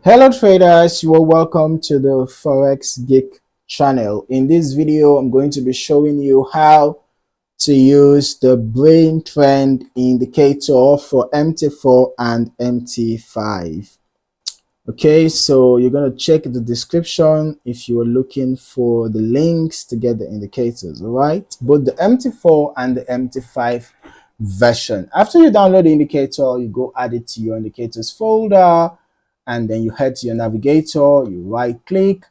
Hello traders, you are welcome to the Forex Geek channel. In this video, I'm going to be showing you how to use the brain trend indicator for MT4 and MT5. Okay, so you're going to check the description if you are looking for the links to get the indicators, all right? Both the MT4 and the MT5 version. After you download the indicator, you go add it to your indicators folder, and then you head to your navigator, you right click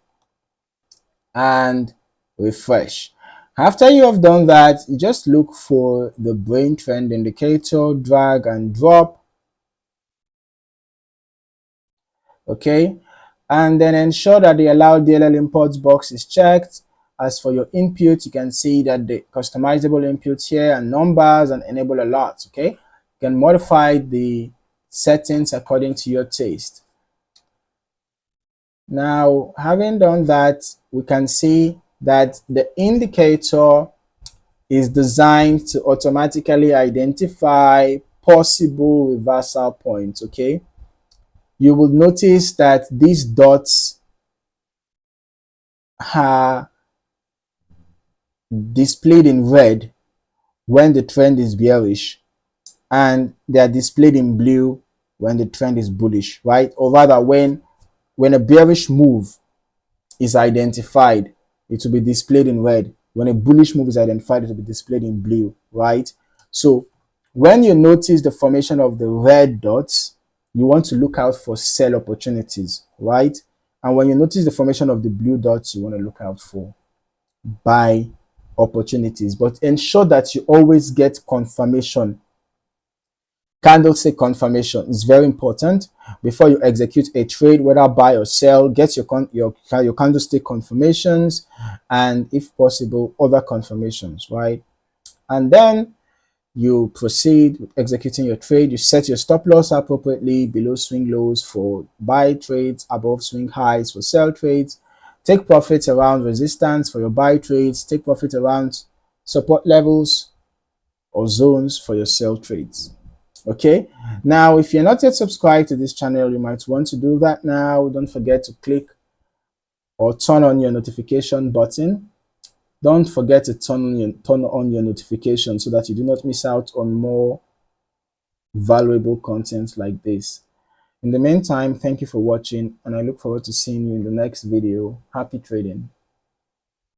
and refresh. After you have done that, you just look for the brain trend indicator, drag and drop, okay, and then ensure that the allow DLL imports box is checked. As for your input, you can see that the customizable inputs here and numbers and enable alerts, okay. You can modify the settings according to your taste. Now, having done that, we can see that the indicator is designed to automatically identify possible reversal points, okay? You will notice that these dots are displayed in red when the trend is bearish, and they are displayed in blue when the trend is bullish, right? Or rather, when a bearish move is identified, it will be displayed in red. When a bullish move is identified, it will be displayed in blue, right? So when you notice the formation of the red dots, you want to look out for sell opportunities, right? And when you notice the formation of the blue dots, you want to look out for buy opportunities. But ensure that you always get confirmation. Candlestick confirmation is very important before you execute a trade, whether buy or sell. Get your candlestick confirmations, and if possible, other confirmations, right? And then you proceed with executing your trade. You set your stop loss appropriately below swing lows for buy trades, above swing highs for sell trades. Take profits around resistance for your buy trades. Take profit around support levels or zones for your sell trades. Okay, now if you're not yet subscribed to this channel, you might want to do that now. Don't forget to click or turn on your notification button. Don't forget to turn on your notification so that you do not miss out on more valuable content like this. In the meantime, thank you for watching, and I look forward to seeing you in the next video. Happy trading.